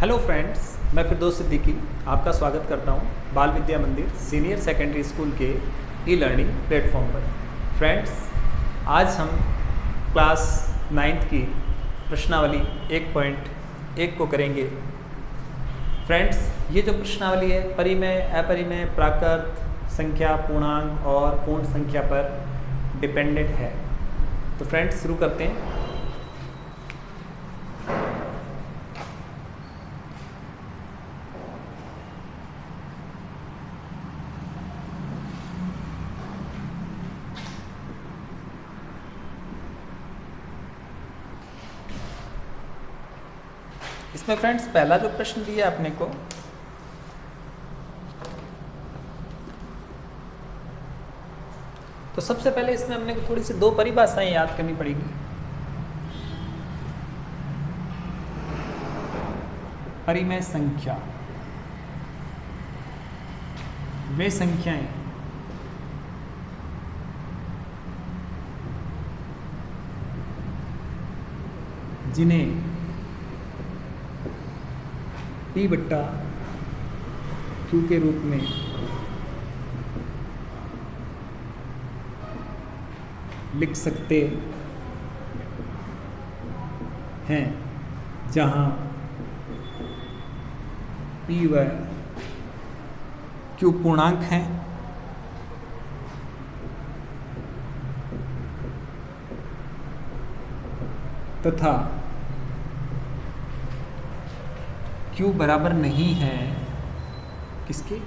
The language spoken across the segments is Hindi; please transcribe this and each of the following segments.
हेलो फ्रेंड्स, मैं फिरदौस सिद्दीकी आपका स्वागत करता हूं बाल विद्या मंदिर सीनियर सेकेंडरी स्कूल के ई लर्निंग प्लेटफॉर्म पर। फ्रेंड्स, आज हम क्लास 9th की प्रश्नावली 1.1 को करेंगे। फ्रेंड्स, ये जो प्रश्नावली है परिमेय, अपरिमेय, प्राकृत, संख्या, पूर्णांक और पूर्ण संख्या पर डिपेंडेंट है। तो फ्रेंड्स, शुरू करते हैं। इसमें फ्रेंड्स पहला जो प्रश्न दिया अपने को, तो सबसे पहले इसमें हमने को थोड़ी सी दो परिभाषाएं याद करनी पड़ेगी। परिमेय संख्या, वे संख्याएं जिन्हें P बट्टा Q के रूप में लिख सकते हैं, जहां P व Q पूर्णांक हैं तथा Q बराबर नहीं है किसके?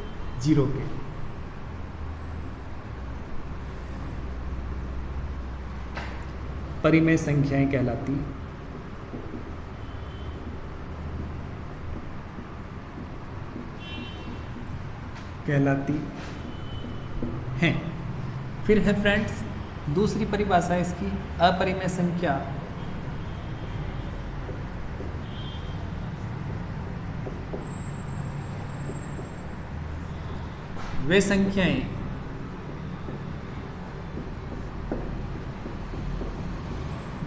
0 के। परिमेय संख्याएं कहलाती हैं। फिर है फ्रेंड्स दूसरी परिभाषा इसकी, अपरिमेय संख्या। वे संख्याएं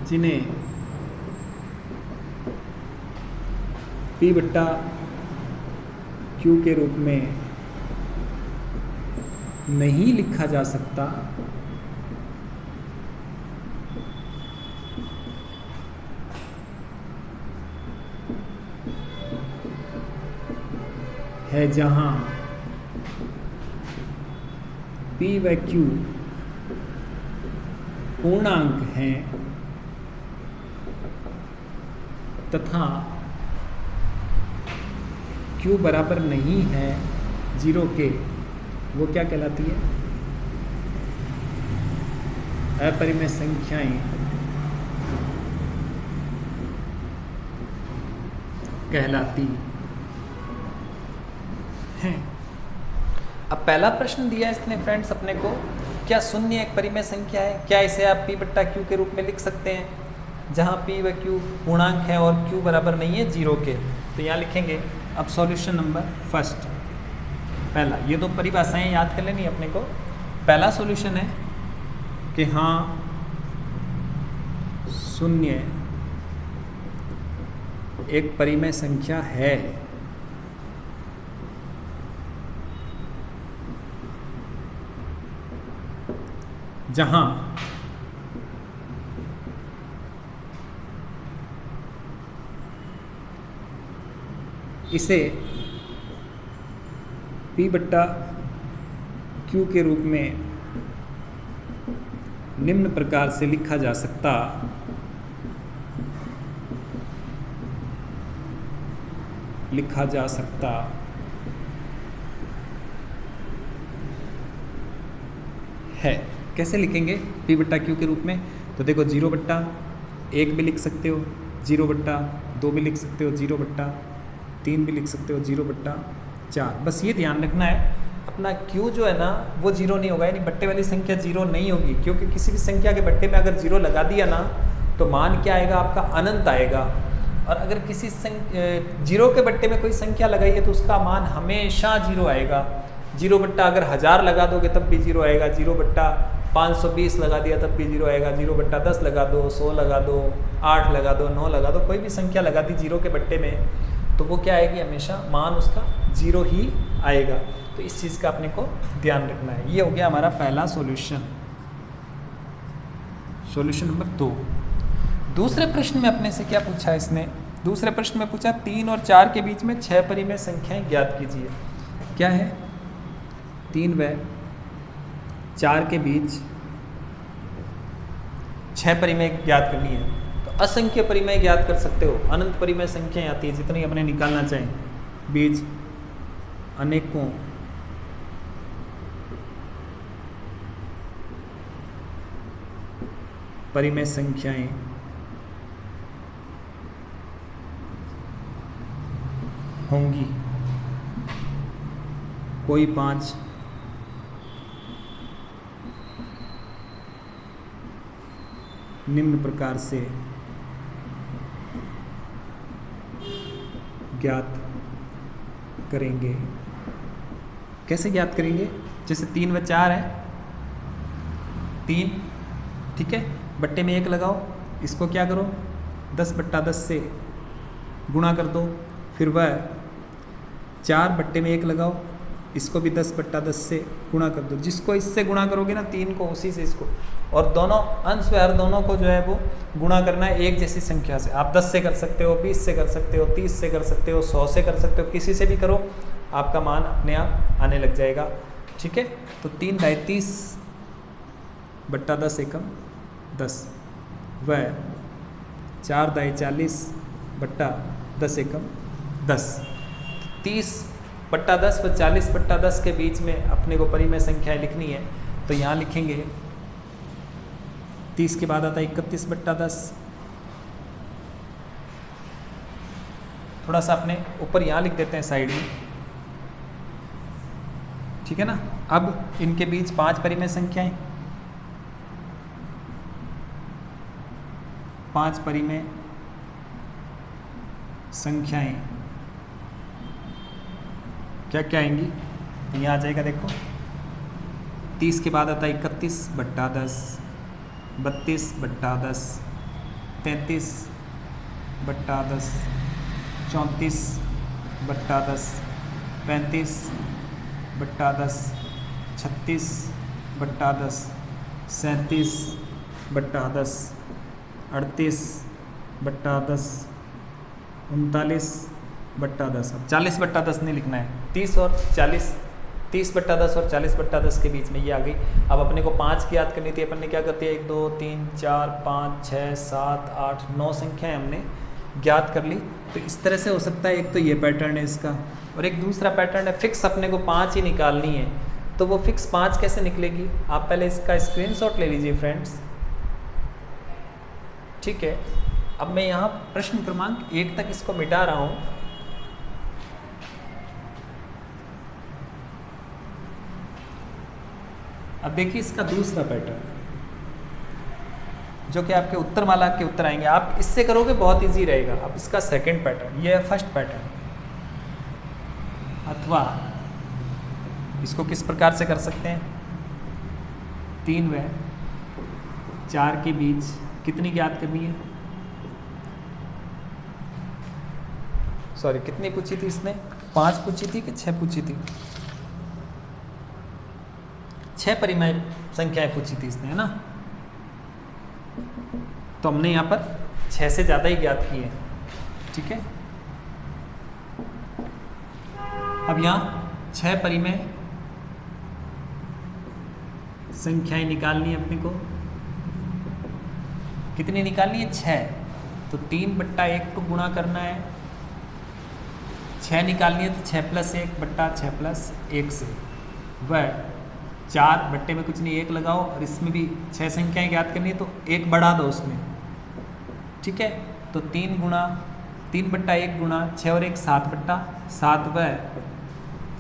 जिन्हें P बट्टा Q के रूप में नहीं लिखा जा सकता है, जहां P व Q पूर्णांक हैं तथा Q बराबर नहीं है 0 के। वो क्या कहलाती है? अपरिमेय संख्याएं कहलाती हैं। अब पहला प्रश्न दिया इसने फ्रेंड्स अपने को, क्या शून्य एक परिमेय संख्या है? क्या इसे आप P बट्टा Q के रूप में लिख सकते हैं जहां P व Q पूर्णांक है और Q बराबर नहीं है 0 के? तो यहाँ लिखेंगे। अब सॉल्यूशन नंबर फर्स्ट, पहला, ये दो परिभाषाएं याद कर लेनी अपने को। पहला सॉल्यूशन है कि हाँ, शून्य एक परिमेय संख्या है जहां इसे P बट्टा Q के रूप में निम्न प्रकार से लिखा जा सकता है। कैसे लिखेंगे P बट्टा Q के रूप में? तो देखो 0 बट्टा 1 भी लिख सकते हो, 0 बट्टा 2 भी लिख सकते हो, 0 बट्टा 3 भी लिख सकते हो, 0 बट्टा 4। बस ये ध्यान रखना है, अपना Q जो है ना वो 0 नहीं होगा, यानी बट्टे वाली संख्या 0 नहीं होगी, क्योंकि किसी भी संख्या के बट्टे में अगर 0 लगा दिया ना तो मान क्या आएगा आपका? अनंत आएगा। और अगर किसी 0 के बट्टे में कोई संख्या लगाई है तो उसका मान हमेशा 0 आएगा। 0 बट्टा अगर 1000 लगा दोगे तब भी 0 आएगा, 0 बट्टा 520 लगा दिया तब भी 0 आएगा, 0 बट्टा 10 लगा दो, 100 लगा दो, 8 लगा दो, 9 लगा दो, कोई भी संख्या लगा दी 0 के बट्टे में तो वो क्या आएगी, हमेशा मान उसका 0 ही आएगा। तो इस चीज़ का अपने को ध्यान रखना है। ये हो गया हमारा पहला सॉल्यूशन, सॉल्यूशन नंबर 2। दूसरे प्रश्न में अपने से क्या पूछा इसने, दूसरे प्रश्न में पूछा 3 और 4 के बीच में 6 परिमेय संख्याएं ज्ञात कीजिए। क्या है, 3 व 4 के बीच 6 परिमेय ज्ञात करनी है। तो असंख्य परिमेय ज्ञात कर सकते हो, अनंत परिमेय संख्याएं आती है जितनी अपने निकालना चाहें। बीज अनेकों परिमेय संख्याएं होंगी, कोई 5 निम्न प्रकार से ज्ञात करेंगे। कैसे ज्ञात करेंगे, जैसे 3 व 4 है, 3, ठीक है, बट्टे में 1 लगाओ, इसको क्या करो 10/10 से गुणा कर दो, फिर वह 4 बट्टे में 1 लगाओ, इसको भी 10/10 से गुणा कर दो। जिसको इससे गुणा करोगे ना 3 को, उसी से इसको, और दोनों अंश व हर दोनों को जो है वो गुणा करना है एक जैसी संख्या से। आप 10 से कर सकते हो, 20 से कर सकते हो, 30 से कर सकते हो, 100 से कर सकते हो, किसी से भी करो, आपका मान अपने आप आने लग जाएगा। ठीक है, तो 3 दाई 30/10 एकम 10 व 4 दाई 40/10 एकम 10। 30/10 व 40/10 के बीच में अपने को परिमेय संख्याएं लिखनी है। तो यहाँ लिखेंगे 30 के बाद आता है 31/10। थोड़ा सा अपने ऊपर यहाँ लिख देते हैं साइड में, ठीक है ना। अब इनके बीच 5 परिमेय संख्याएं, 5 परिमेय संख्याएं क्या क्या आएंगी, तो यहाँ आ जाएगा, देखो 30 के बाद आता है 31/10, 32/10, 33/10, 34/10, 35/10, 36/10, 37/10, 38/10, 39/10। अब 40/10 नहीं लिखना है, 30 और 40, 30/10 और 40/10 के बीच में ये आ गई। अब अपने को 5 की याद करनी थी, अपन ने क्या करती है 1 2 3 4 5 6 7 8 9 संख्याएं हमने ज्ञात कर ली। तो इस तरह से हो सकता है, एक तो ये पैटर्न है इसका, और एक दूसरा पैटर्न है फिक्स अपने को 5 ही निकालनी है। तो वो फिक्स 5 कैसे निकलेगी, आप पहले इसका स्क्रीनशॉट ले लीजिए फ्रेंड्स, ठीक है। अब मैं यहाँ प्रश्न क्रमांक 1 तक इसको मिटा रहा हूँ। अब देखिए इसका दूसरा पैटर्न, जो कि आपके उत्तरमाला के उत्तर आएंगे, आप इससे करोगे बहुत इजी रहेगा। अब इसका सेकंड पैटर्न, ये है फर्स्ट पैटर्न, अथवा इसको किस प्रकार से कर सकते हैं, 3 व 4 के बीच कितनी ज्ञात करनी है, सॉरी कितनी पूछी थी इसने, 5 पूछी थी कि 6 पूछी थी, 6 परिमेय संख्याएं पूछी थी इसने, है ना। तो हमने यहाँ पर 6 से ज़्यादा ही ज्ञात की है, ठीक है। अब यहाँ 6 परिमेय संख्याएं निकालनी है अपने को, कितनी निकालनी है 6। तो 3/1 को गुणा करना है, 6 निकालनी है तो 6 + 1/6 + 1 से, वह 4 बट्टे में कुछ नहीं 1 लगाओ, और इसमें भी 6 संख्याएं ज्ञात करनी है तो 1 बढ़ा दो उसमें, ठीक है। तो 3/1 गुणा 6 और 1 7/7 व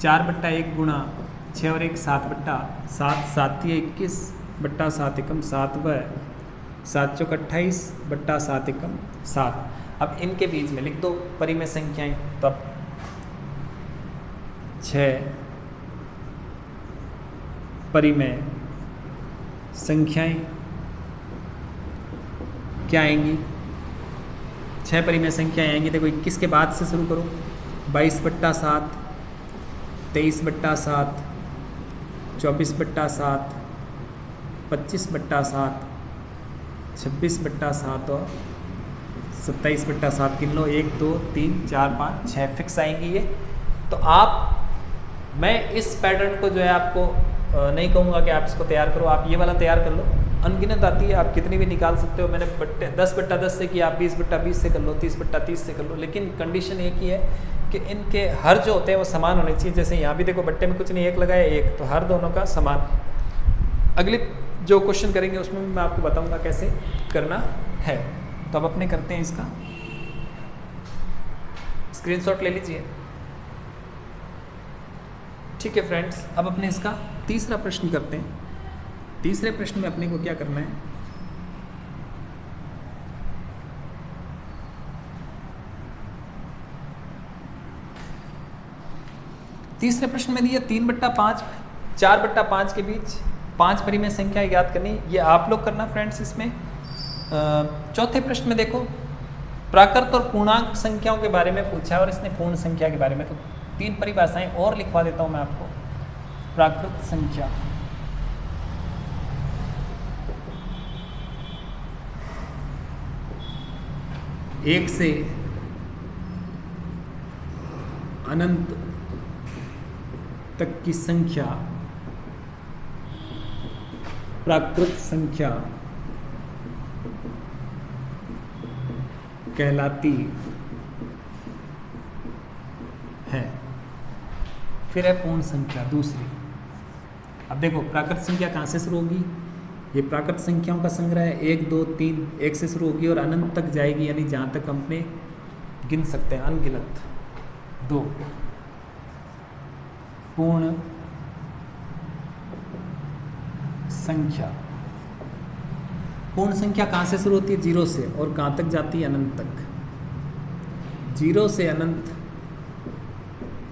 4/1 गुणा 6 और 1 7/7, 7 × 21/7 एकम 7 व 7 × 28/7 एकम 7। अब इनके बीच में लिख दो परिमेय संख्याएं, तब 6 परिमेय संख्याएं क्या आएंगी, 6 परिमेय संख्याएँ आएंगी। देखो 21 के बाद से शुरू करो। 22/7, 23/7, 24/7, 25/7, 26/7 और 27/7 गिन लो। 1 2 3 4 5 6 फिक्स आएंगी ये। तो मैं इस पैटर्न को जो है आपको नहीं कहूँगा कि आप इसको तैयार करो, आप ये वाला तैयार कर लो। अनगिनत आती है, आप कितनी भी निकाल सकते हो। मैंने 10/10 से किया, आप 20/20 से कर लो, 30/30 से कर लो। लेकिन कंडीशन एक ही है कि इनके हर जो होते हैं वो समान होने चाहिए। जैसे यहाँ भी देखो बट्टे में कुछ नहीं, 1 लगाया 1, तो हर दोनों का समान है। अगले जो क्वेश्चन करेंगे उसमें मैं आपको बताऊँगा कैसे करना है। तो अब अपने करते हैं इसका स्क्रीनशॉट ले लीजिए। ठीक है फ्रेंड्स, अब अपने इसका तीसरा प्रश्न करते हैं। तीसरे प्रश्न में अपने को क्या करना है, तीसरे प्रश्न में दिया 3/5, 4/5 के बीच 5 परिमेय संख्या याद करनी। ये आप लोग करना फ्रेंड्स। इसमें चौथे प्रश्न में देखो प्राकृत और पूर्णांक संख्याओं के बारे में पूछा है और इसने पूर्ण संख्या के बारे में। तो 3 परिभाषाएं और लिखवा देता हूं मैं आपको। प्राकृत संख्या, एक से अनंत तक की संख्या प्राकृत संख्या कहलाती है। फिर है पूर्ण संख्या दूसरी। अब देखो प्राकृत संख्या कहाँ से शुरू होगी, ये प्राकृत संख्याओं का संग्रह है। 1 2 3 1 से शुरू होगी और अनंत तक जाएगी, यानी जहाँ तक हम अपने गिन सकते हैं अनगिनत। 2 पूर्ण संख्या, पूर्ण संख्या कहाँ से शुरू होती है, 0 से, और कहाँ तक जाती है, अनंत तक। 0 से अनंत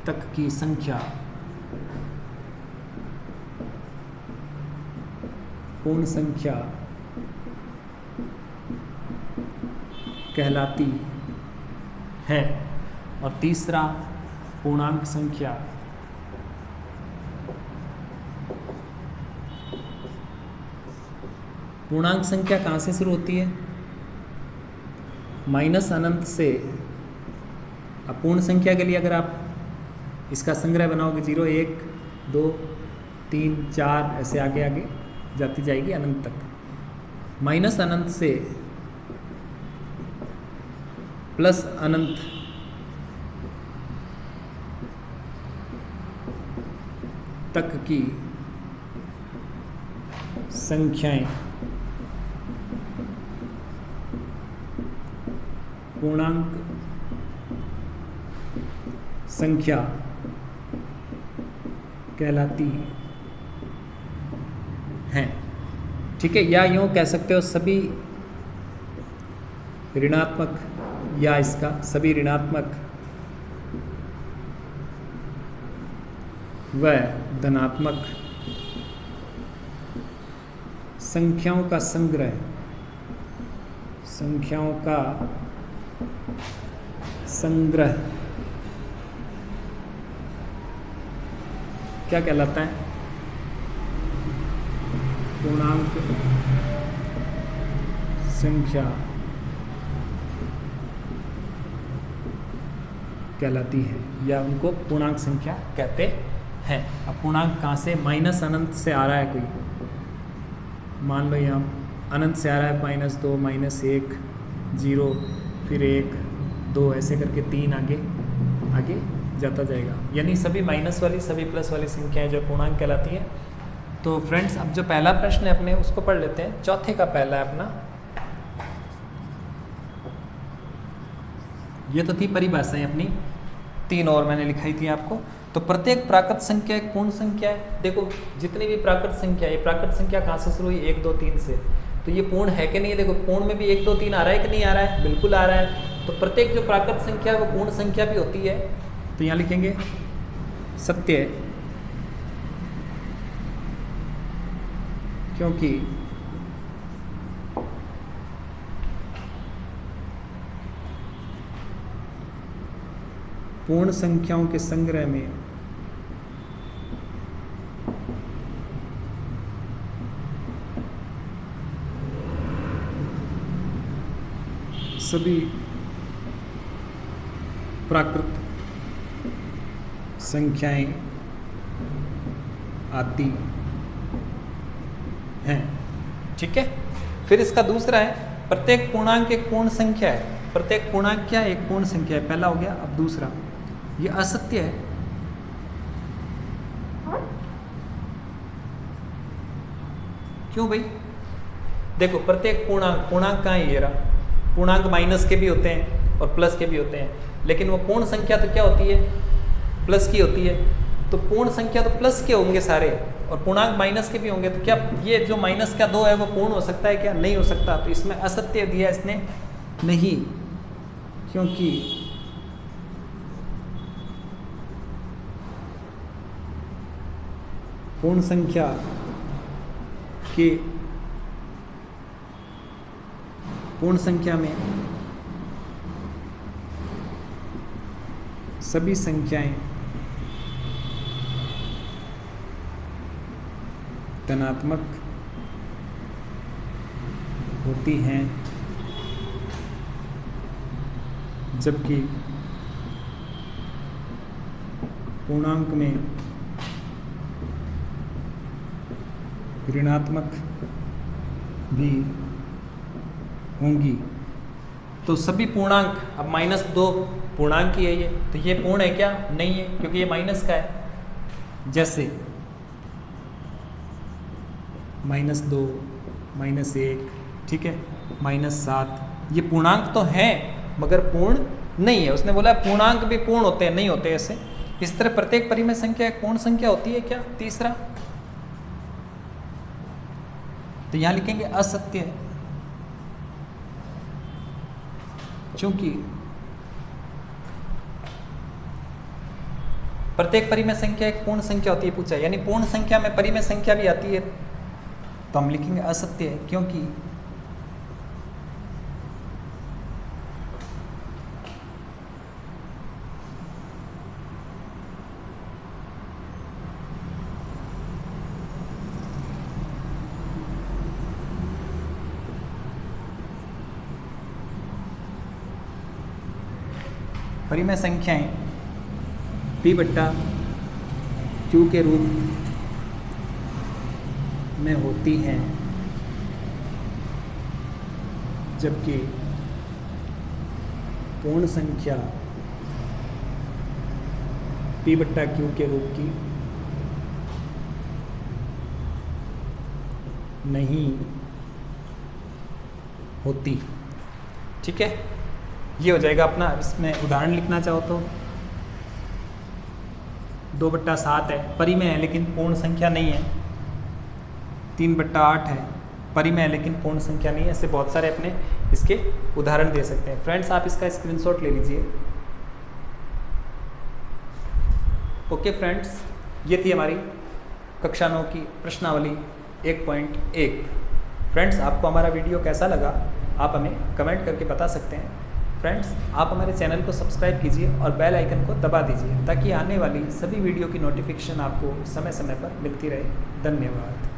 तक की संख्या पूर्ण संख्या कहलाती है। और तीसरा पूर्णांक संख्या, पूर्णांक संख्या कहाँ से शुरू होती है, माइनस अनंत से। अब पूर्ण संख्या के लिए अगर आप इसका संग्रह बनाओगे 0 1 2 3 4 ऐसे आगे आगे जाती जाएगी अनंत तक। माइनस अनंत से प्लस अनंत तक की संख्याएं पूर्णांक संख्या कहलाती हैं। ठीक है, या यूँ कह सकते हो सभी ऋणात्मक, या इसका सभी ऋणात्मक व धनात्मक संख्याओं का संग्रह, संख्याओं का संग्रह क्या कहलाता है, पूर्णांक संख्या कहलाती है, या उनको पूर्णांक संख्या कहते हैं। अब पूर्णांक कहाँ से, माइनस अनंत से आ रहा है कोई, मान लो यहाँ अनंत से आ रहा है, -2 -1 0 फिर 1 2 ऐसे करके 3 आगे आगे जाता जाएगा, यानी सभी माइनस वाली सभी प्लस वाली संख्याएं जो पूर्णांक कहलाती हैं। तो फ्रेंड्स अब जो पहला प्रश्न है अपने उसको पढ़ लेते हैं। चौथे का पहला है अपना, ये तो थी परिभाषाएं अपनी 3 और मैंने लिखाई थी आपको। तो प्रत्येक प्राकृत संख्या एक पूर्ण संख्या है। देखो जितनी भी प्राकृत संख्या, ये प्राकृत संख्या कहाँ से शुरू हुई, 1 2 3 से, तो ये पूर्ण है कि नहीं। देखो पूर्ण में भी 1 2 3 आ रहा है कि नहीं आ रहा है, बिल्कुल आ रहा है। तो प्रत्येक जो प्राकृत संख्या है वो पूर्ण संख्या भी होती है। तो यहाँ लिखेंगे सत्य, क्योंकि पूर्ण संख्याओं के संग्रह में सभी प्राकृत संख्याएं आती हैं। ठीक है। फिर इसका दूसरा है प्रत्येक पूर्णांक एक पूर्ण संख्या है। प्रत्येक पूर्णांक क्या है? एक पूर्ण संख्या है। पहला हो गया। अब दूसरा, ये असत्य है। क्यों भाई? देखो प्रत्येक पूर्णांक कहाँ है? ये रहा। पूर्णांक माइनस के भी होते हैं और प्लस के भी होते हैं, लेकिन वो पूर्ण संख्या तो क्या होती है? प्लस की होती है। तो पूर्ण संख्या तो प्लस के होंगे सारे, और पूर्णांक माइनस के भी होंगे। तो क्या ये जो माइनस का 2 है वो पूर्ण हो सकता है क्या? नहीं हो सकता। तो इसमें असत्य दिया इसने नहीं, क्योंकि पूर्ण संख्या के पूर्ण संख्या में सभी संख्याएं धनात्मक होती हैं, जबकि पूर्णांक में ऋणात्मक भी होंगी। तो सभी पूर्णांक, अब -2 पूर्णांक ही है ये, तो ये पूर्ण है क्या? नहीं है, क्योंकि ये माइनस का है। जैसे -2, -1, ठीक है, -7, ये पूर्णांक तो हैं मगर पूर्ण नहीं है। उसने बोला पूर्णांक भी पूर्ण होते हैं, नहीं होते ऐसे। इस तरह प्रत्येक परिमेय संख्या एक पूर्ण संख्या होती है क्या? तीसरा, तो यहां लिखेंगे असत्य है, क्योंकि प्रत्येक परिमेय संख्या एक पूर्ण संख्या होती है। पूछा, यानी पूर्ण संख्या में परिमेय संख्या भी आती है, तो हम लिखेंगे असत्य है, क्योंकि परिमेय संख्याएं P/Q के रूप में होती हैं, जबकि पूर्ण संख्या P/Q के रूप की नहीं होती। ठीक है, ये हो जाएगा अपना। इसमें उदाहरण लिखना चाहो तो 2/7 है, परिमेय है लेकिन पूर्ण संख्या नहीं है। 3/8 है, परिमेय है लेकिन पूर्ण संख्या नहीं है। ऐसे बहुत सारे अपने इसके उदाहरण दे सकते हैं। फ्रेंड्स, आप इसका स्क्रीनशॉट ले लीजिए। ओके फ्रेंड्स, ये थी हमारी कक्षा 9 की प्रश्नावली 1.1। फ्रेंड्स, आपको हमारा वीडियो कैसा लगा आप हमें कमेंट करके बता सकते हैं। फ्रेंड्स, आप हमारे चैनल को सब्सक्राइब कीजिए और बेल आइकन को दबा दीजिए, ताकि आने वाली सभी वीडियो की नोटिफिकेशन आपको समय समय पर मिलती रहे। धन्यवाद।